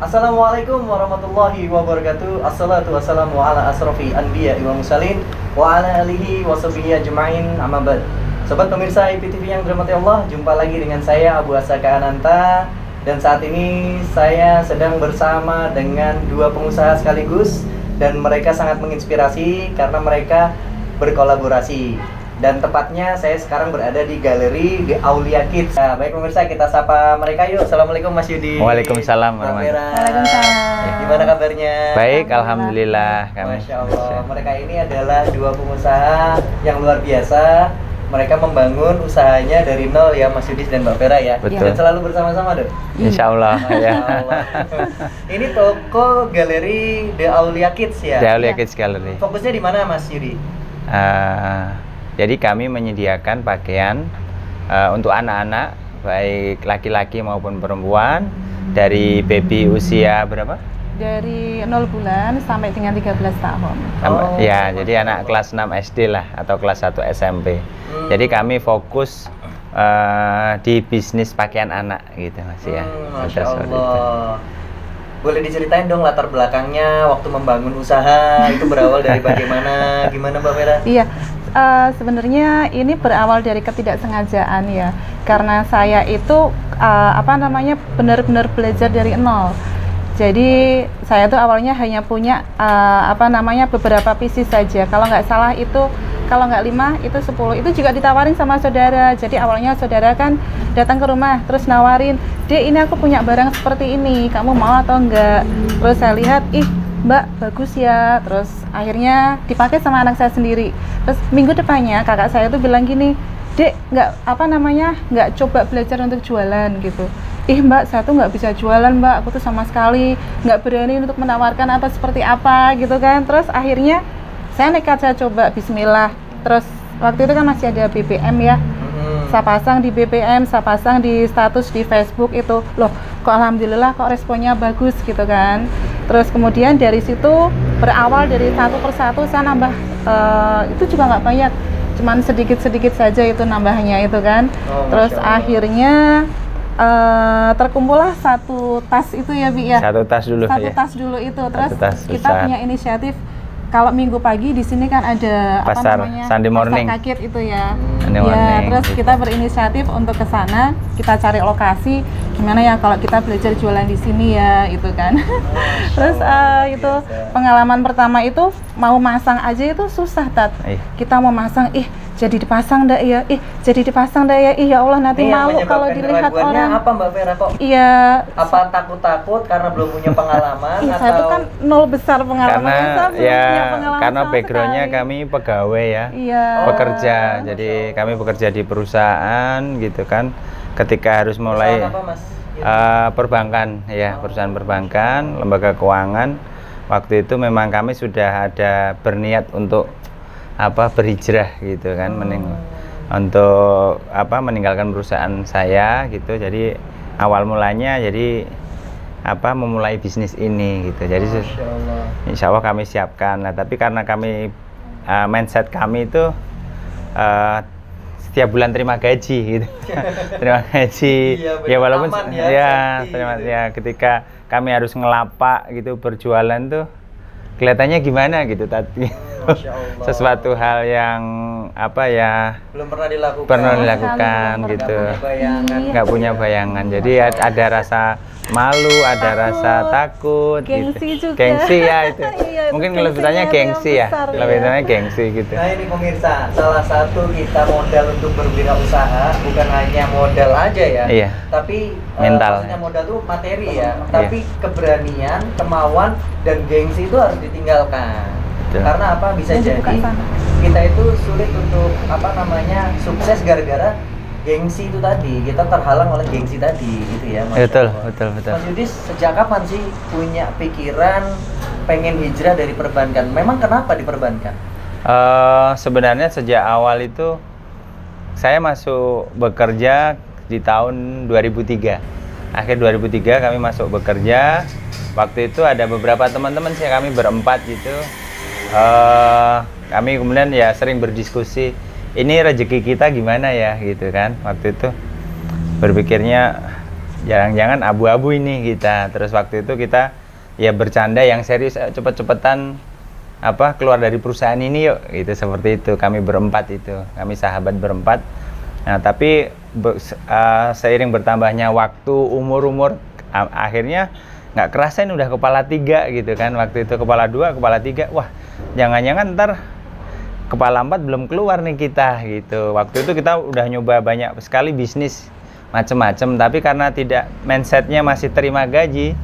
Assalamualaikum warahmatullahi wabarakatuh. Assalatu wassalamu ala asrofi anbiya wal mursalin wa ala alihi wa sahbihi ajma'in, amma ba'd. Sobat pemirsa IPTV yang dirahmati Allah, jumpa lagi dengan saya Abu Asaka Ananta. Dan saat ini saya sedang bersama dengan dua pengusaha sekaligus, dan mereka sangat menginspirasi karena mereka berkolaborasi. Dan tepatnya saya sekarang berada di galeri The Aulia Kids. Nah, baik pemirsa, kita sapa mereka yuk. Assalamualaikum Mas Yudi. Waalaikumsalam warahmatullahi wabarakatuh. Gimana kabarnya? Baik, alhamdulillah. Masya Allah. Mereka ini adalah dua pengusaha yang luar biasa. Mereka membangun usahanya dari nol ya, Mas Yudis dan Mbak Vera ya. Betul. Dan selalu bersama-sama dong. Insya Allah. Ya. Ini toko galeri The Aulia Kids ya. The Aulia Kids Gallery. Fokusnya di mana Mas Yudi? Jadi kami menyediakan pakaian untuk anak-anak, baik laki-laki maupun perempuan, dari baby usia berapa? Dari 0 bulan sampai dengan 13 tahun. Ya, jadi anak kelas 6 SD lah, atau kelas 1 SMP. Jadi kami fokus di bisnis pakaian anak gitu Mas ya. Masya Allah. Boleh diceritain dong latar belakangnya waktu membangun usaha itu berawal dari bagaimana, gimana Mbak Vera? Iya, sebenarnya ini berawal dari ketidaksengajaan ya, karena saya itu benar-benar belajar dari nol. Jadi saya tuh awalnya hanya punya beberapa pieces saja. Kalau nggak salah itu, kalau nggak 5 itu 10. Itu juga ditawarin sama saudara. Jadi awalnya saudara kan datang ke rumah terus nawarin, "Dek, ini aku punya barang seperti ini, kamu mau atau enggak?" Terus saya lihat, "Ih, Mbak, bagus ya." Terus akhirnya dipakai sama anak saya sendiri. Terus minggu depannya kakak saya tuh bilang gini, "Dek, nggak coba belajar untuk jualan gitu." "Ih Mbak, saya tuh nggak bisa jualan Mbak, aku tuh sama sekali nggak berani untuk menawarkan atau seperti apa gitu kan." Terus akhirnya saya nekat, saya coba, bismillah. Terus waktu itu kan masih ada BBM ya, saya pasang di BBM, saya pasang di status di Facebook itu, loh kok alhamdulillah kok responnya bagus gitu kan. Terus kemudian dari situ berawal dari satu persatu saya nambah, itu juga nggak banyak, cuman sedikit-sedikit saja itu nambahnya itu kan. Terus akhirnya terkumpullah satu tas itu ya Bi ya. Satu tas dulu. Satu tas dulu itu. Terus kita besar. punya inisiatif, kalau minggu pagi di sini kan ada pasar Sunday morning. Pasar kaget itu ya. Sunday Ya, morning. terus kita berinisiatif untuk ke sana, kita cari lokasi gimana ya kalau kita belajar jualan di sini ya, itu kan. Terus itu pengalaman pertama itu mau masang aja itu susah, Tat. Kita mau masang, jadi dipasang ndak ya? Jadi dipasang ndak ya? Ya Allah, nanti malu kalau dilihat orang. Apa Mbak Vera kok? Iya. Apa takut-takut karena belum punya pengalaman? Saya itu kan nol besar pengalaman. Karena backgroundnya kami pegawai ya, pekerja. Jadi kami bekerja di perusahaan gitu kan. Ketika harus mulai perbankan ya, perusahaan perbankan, lembaga keuangan. Waktu itu memang kami sudah ada berniat untuk berhijrah gitu kan, untuk meninggalkan perusahaan saya gitu. Jadi awal mulanya jadi memulai bisnis ini gitu. Jadi insya Allah kami siapkan. Nah, tapi karena kami mindset kami itu setiap bulan terima gaji gitu. Terima gaji. Ya walaupun ketika kami harus ngelapak gitu berjualan tuh kelihatannya gimana gitu tadi. Sesuatu hal yang belum pernah dilakukan gitu, nggak punya bayangan. Jadi ada rasa malu, ada rasa takut, gengsi gitu. Juga. Gengsi ya itu. Mungkin kalau betulnya gengsi ya, lebih betulnya gengsi gitu. Nah ini pemirsa, salah satu kita modal untuk berwirausaha bukan hanya modal aja ya, tapi mental. Maksudnya modal tuh materi ya, tapi keberanian, kemauan dan gengsi itu harus ditinggalkan. Karena bisa jadi kita itu sulit untuk sukses gara-gara gengsi itu tadi, kita terhalang oleh gengsi tadi gitu ya. Betul. Mas Yudis, sejak kapan sih punya pikiran pengen hijrah dari perbankan? Memang kenapa di perbankan? Sebenarnya sejak awal itu saya masuk bekerja di tahun 2003. Akhir 2003 kami masuk bekerja. Waktu itu ada beberapa teman-teman sih, kami berempat gitu. Kami kemudian ya sering berdiskusi, ini rezeki kita gimana ya gitu kan. Waktu itu berpikirnya jangan-jangan abu-abu ini kita. Terus waktu itu kita ya bercanda yang serius, cepet-cepetan keluar dari perusahaan ini yuk, gitu, seperti itu. Kami berempat itu, kami sahabat berempat. Nah tapi seiring bertambahnya waktu, umur akhirnya nggak kerasa ini udah kepala 3 gitu kan. Waktu itu kepala 2, kepala 3, wah jangan-jangan ntar kepala 4 belum keluar nih kita gitu. Waktu itu kita udah nyoba banyak sekali bisnis macem-macem, tapi karena tidak, mindsetnya masih terima gaji,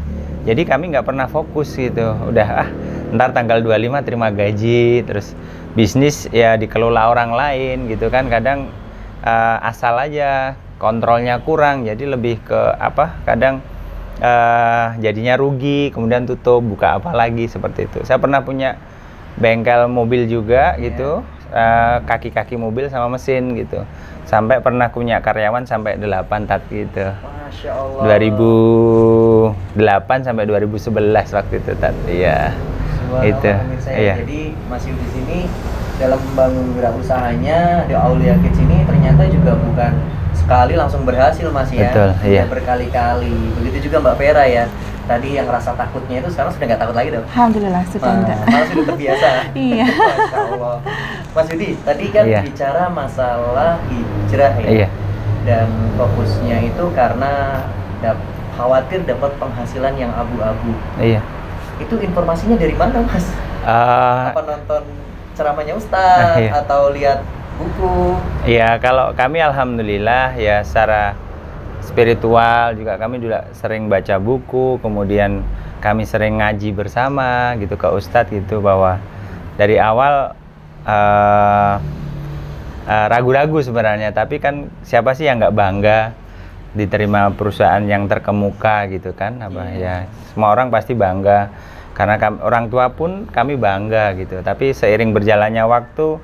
jadi kami nggak pernah fokus gitu. Udah ntar tanggal 25 terima gaji, terus bisnis ya dikelola orang lain gitu kan. Kadang asal aja, kontrolnya kurang, jadi lebih ke kadang jadinya rugi, kemudian tutup, buka apa lagi, seperti itu. Saya pernah punya bengkel mobil juga gitu, kaki-kaki mobil sama mesin gitu. Sampai pernah punya karyawan sampai 8 gitu. Masya Allah. 2008 sampai 2011 waktu itu iya. Itu. Iya. Jadi Mas Yudi di sini dalam membangun wirausaha-usahanya di Aulia Kids ini ternyata juga bukan sekali langsung berhasil Mas ya. Betul, iya. Berkali-kali. Begitu juga Mbak Vera ya. Tadi yang rasa takutnya itu sekarang sudah nggak takut lagi dong? Alhamdulillah sudah enggak. Malah sudah terbiasa. Iya. Masya Allah. Mas Yudi, tadi kan bicara masalah hijrah ya. Iya. Dan fokusnya itu karena khawatir dapat penghasilan yang abu-abu. Iya. Itu informasinya dari mana Mas? Apa nonton ceramahnya Ustadz atau lihat buku? Iya, kalau kami alhamdulillah ya secara spiritual juga kami juga sering baca buku, kemudian kami sering ngaji bersama gitu ke Ustadz gitu, bahwa dari awal ragu-ragu sebenarnya, tapi kan siapa sih yang nggak bangga diterima perusahaan yang terkemuka gitu kan, ya semua orang pasti bangga, karena orang tua pun kami bangga gitu. Tapi seiring berjalannya waktu,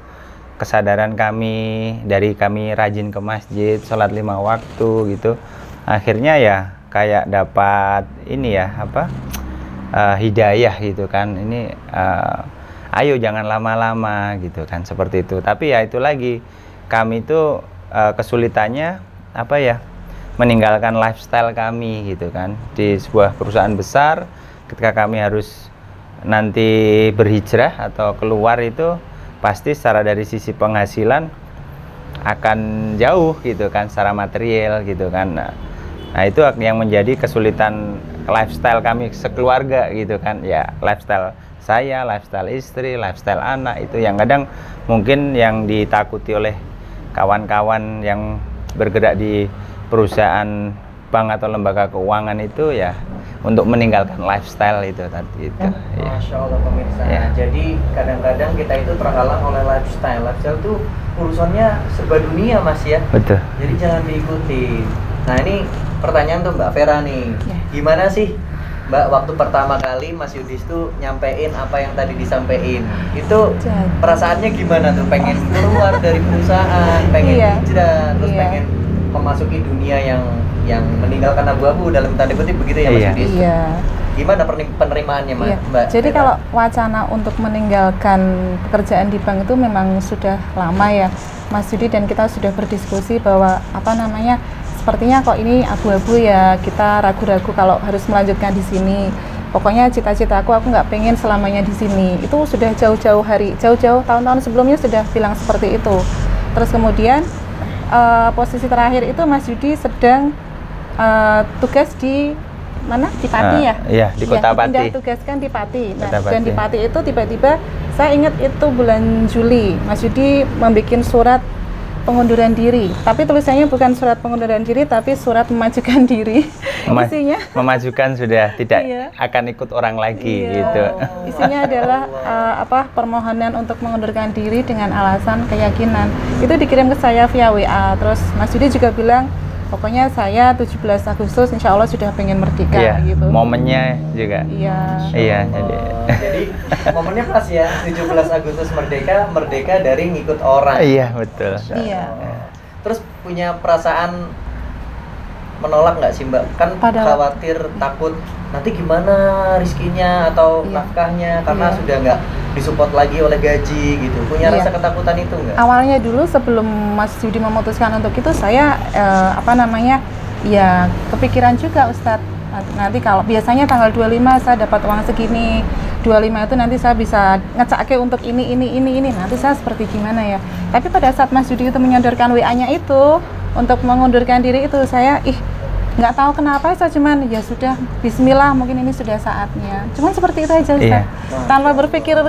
kesadaran kami dari kami rajin ke masjid, sholat 5 waktu gitu, akhirnya ya kayak dapat ini ya hidayah gitu kan. Ini ayo jangan lama-lama gitu kan, seperti itu. Tapi ya itu lagi, kami itu kesulitannya meninggalkan lifestyle kami gitu kan di sebuah perusahaan besar. Ketika kami harus nanti berhijrah atau keluar, itu pasti secara dari sisi penghasilan akan jauh gitu kan, secara material gitu kan. Nah itu yang menjadi kesulitan lifestyle kami sekeluarga gitu kan, ya lifestyle saya, lifestyle istri, lifestyle anak, itu yang kadang mungkin yang ditakuti oleh kawan-kawan yang bergerak di perusahaan bank atau lembaga keuangan itu, ya untuk meninggalkan lifestyle itu tadi itu. Masya Allah pemirsa. Jadi kadang-kadang kita itu terhalang oleh lifestyle. Lifestyle itu urusannya serba dunia Mas ya. Betul. Jadi jangan diikuti. Nah ini pertanyaan tuh Mbak Vera nih. Gimana sih Mbak waktu pertama kali Mas Yudis tuh nyampein apa yang tadi disampaikan? Itu perasaannya gimana tuh? Pengen keluar dari perusahaan, pengen hijrah, terus pengen memasuki dunia yang meninggalkan abu-abu dalam tanda kutip begitu ya Mas Yudis? Iya. Gimana penerimaannya Mbak? Jadi kalau wacana untuk meninggalkan pekerjaan di bank itu memang sudah lama ya Mas Yudi, dan kita sudah berdiskusi bahwa sepertinya kok ini abu-abu ya, kita ragu-ragu kalau harus melanjutkan di sini. Pokoknya cita-cita aku nggak pengen selamanya di sini. Itu sudah jauh-jauh tahun-tahun sebelumnya sudah bilang seperti itu. Terus kemudian posisi terakhir itu Mas Yudi sedang tugas di mana? Di Pati ya? Iya, di Kota Pati. Pindah tugaskan di Pati. Nah, dan di Pati itu tiba-tiba saya ingat itu bulan Juli, Mas Yudi membuat surat pengunduran diri. Tapi tulisannya bukan surat pengunduran diri, tapi surat memajukan diri. Isinya memajukan sudah tidak akan ikut orang lagi gitu. Isinya adalah permohonan untuk mengundurkan diri dengan alasan keyakinan. Itu dikirim ke saya via WA. Terus Mas Yudi juga bilang, pokoknya saya 17 Agustus insya Allah sudah pengen merdeka gitu. Momennya juga. Iya. Jadi momennya pas ya, 17 Agustus merdeka dari ngikut orang. Iya, betul. Iya. Terus punya perasaan menolak nggak sih Mbak? Kan khawatir, takut nanti gimana rizkinya atau nafkahnya karena sudah nggak disupport lagi oleh gaji gitu. Punya rasa ketakutan itu nggak? Awalnya dulu sebelum Mas Yudi memutuskan untuk itu, saya ya kepikiran juga Ustadz, nanti kalau biasanya tanggal 25 saya dapat uang segini, 25 itu nanti saya bisa ngecake untuk ini, nanti saya seperti gimana ya. Tapi pada saat Mas Yudi itu menyodorkan WA-nya itu untuk mengundurkan diri itu, saya nggak tahu kenapa, saya cuman ya sudah, bismillah, mungkin ini sudah saatnya. Cuman seperti itu aja Ustaz. Tanpa berpikir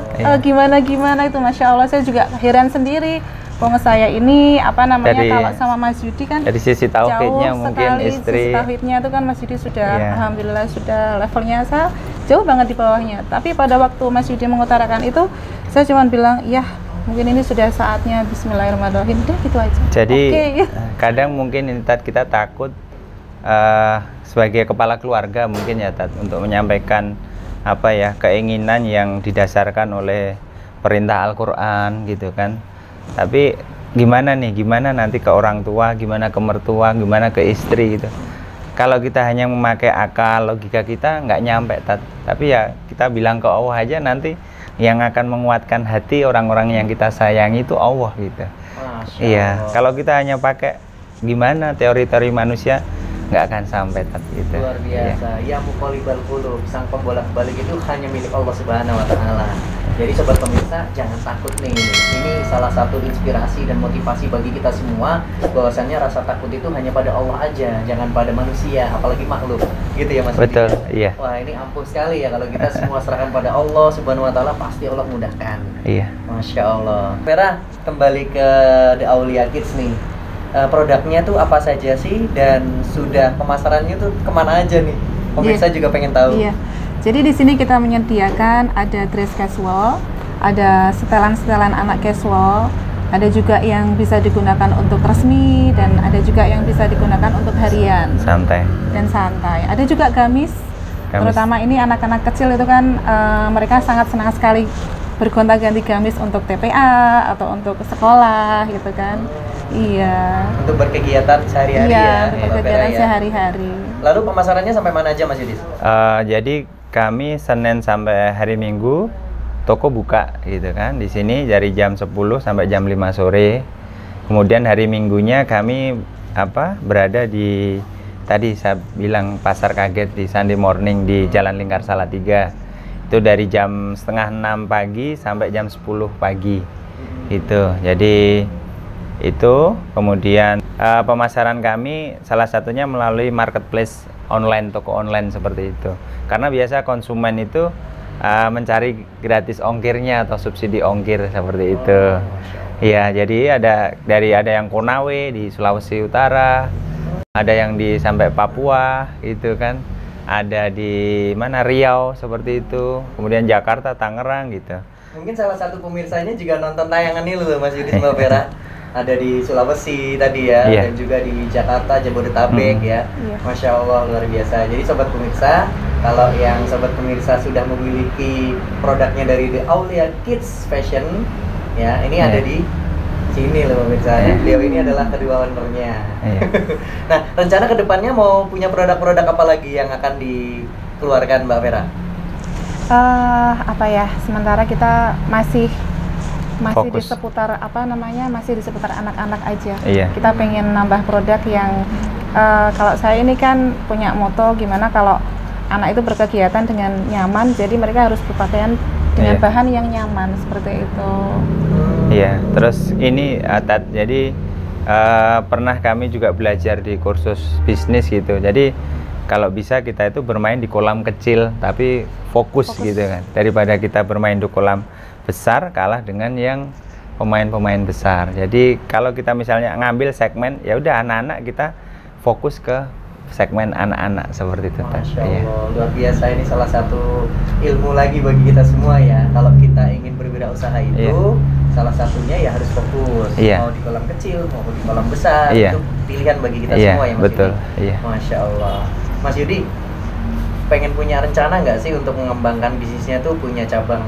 gimana itu, Masya Allah, saya juga heran sendiri. Wong saya ini apa namanya, kalau sama Mas Yudi kan dari sisi tauhidnya jauh mungkin sekali, istri sisi tauhidnya itu kan Mas Yudi sudah alhamdulillah sudah levelnya saya jauh banget di bawahnya. Tapi pada waktu Mas Yudi mengutarakan itu, saya cuma bilang ya mungkin ini sudah saatnya, bismillahirrahmanirrahim, udah gitu aja. Jadi kadang mungkin ini kita takut sebagai kepala keluarga mungkin ya Tat, untuk menyampaikan apa ya, keinginan yang didasarkan oleh perintah Al-Quran gitu kan. Tapi gimana nanti ke orang tua, gimana ke mertua, gimana ke istri gitu. Kalau kita hanya memakai akal, logika kita nggak nyampe Tat. Tapi ya kita bilang ke Allah aja, nanti yang akan menguatkan hati orang-orang yang kita sayangi itu Allah gitu. Iya, kalau kita hanya pakai gimana teori-teori manusia, nggak akan sampai gitu. Luar biasa. Ya muqallibal qulub, sang pembolak-balik itu hanya milik Allah Subhanahu wa taala. Jadi sobat pemirsa, jangan takut nih. Ini salah satu inspirasi dan motivasi bagi kita semua, bahwasannya rasa takut itu hanya pada Allah aja, jangan pada manusia, apalagi makhluk. Gitu ya Mas. Betul, iya. Wah, ini ampuh sekali ya, kalau kita semua serahkan pada Allah Subhanahu wa taala, pasti Allah mudahkan. Iya. Masya Allah. Vera, kembali ke The Aulia Kids nih. Produknya tuh apa saja sih, dan sudah pemasarannya tuh kemana aja nih? Pemirsa juga pengen tahu. Iya. Jadi di sini kita menyediakan ada dress casual, ada setelan-setelan anak casual, ada juga yang bisa digunakan untuk resmi, dan ada juga yang bisa digunakan untuk harian. Santai. Dan santai. Ada juga gamis. Terutama ini anak-anak kecil itu kan mereka sangat senang sekali bergonta-ganti gamis untuk TPA atau untuk sekolah gitu kan. Iya. Untuk berkegiatan sehari-hari ya. Iya, berkegiatan ya. sehari-hari. Lalu pemasarannya sampai mana aja Mas Yudi? Jadi kami Senin sampai hari Minggu toko buka gitu kan. Di sini dari jam 10 sampai jam 5 sore. Kemudian hari Minggunya kami berada di, tadi saya bilang, Pasar Kaget di Sunday Morning di Jalan Lingkar Salatiga. Itu dari jam setengah 6 pagi sampai jam 10 pagi. Itu. Jadi itu kemudian pemasaran kami salah satunya melalui marketplace online, toko online seperti itu. Karena biasa konsumen itu mencari gratis ongkirnya atau subsidi ongkir seperti itu. Iya, jadi ada yang Konawe di Sulawesi Utara, ada yang di sampai Papua gitu kan. Ada di mana, Riau seperti itu. Kemudian Jakarta, Tangerang gitu. Mungkin salah satu pemirsanya juga nonton tayangan ini loh Mas Yudi sama Vera. Ada di Sulawesi tadi ya, dan juga di Jakarta, Jabodetabek ya. Masya Allah, luar biasa. Jadi sobat pemirsa, kalau yang sobat pemirsa sudah memiliki produknya dari The Aulia Kids Fashion ya, ini ada di sini loh pemirsa. Beliau ini adalah kedua ownernya. Nah, rencana kedepannya mau punya produk-produk apa lagi yang akan dikeluarkan Mbak Vera? Sementara kita masih fokus di seputar masih di seputar anak-anak aja. Kita pengen nambah produk yang kalau saya ini kan punya moto, gimana kalau anak itu berkegiatan dengan nyaman, jadi mereka harus berpakaian dengan bahan yang nyaman seperti itu. Iya, terus ini jadi pernah kami juga belajar di kursus bisnis gitu. Jadi kalau bisa kita itu bermain di kolam kecil tapi fokus gitu kan, daripada kita bermain di kolam besar kalah dengan yang pemain-pemain besar. Jadi kalau kita misalnya ngambil segmen, ya udah anak-anak, kita fokus ke segmen anak-anak seperti itu. Masya Allah, luar biasa. Ini salah satu ilmu lagi bagi kita semua ya. Kalau kita ingin berwirausaha itu, salah satunya ya harus fokus. Mau di kolam kecil, mau di kolam besar, itu pilihan bagi kita semua ya Mas betul. Yudi. Masya Allah. Mas Yudi, pengen punya rencana nggak sih untuk mengembangkan bisnisnya tuh, punya cabang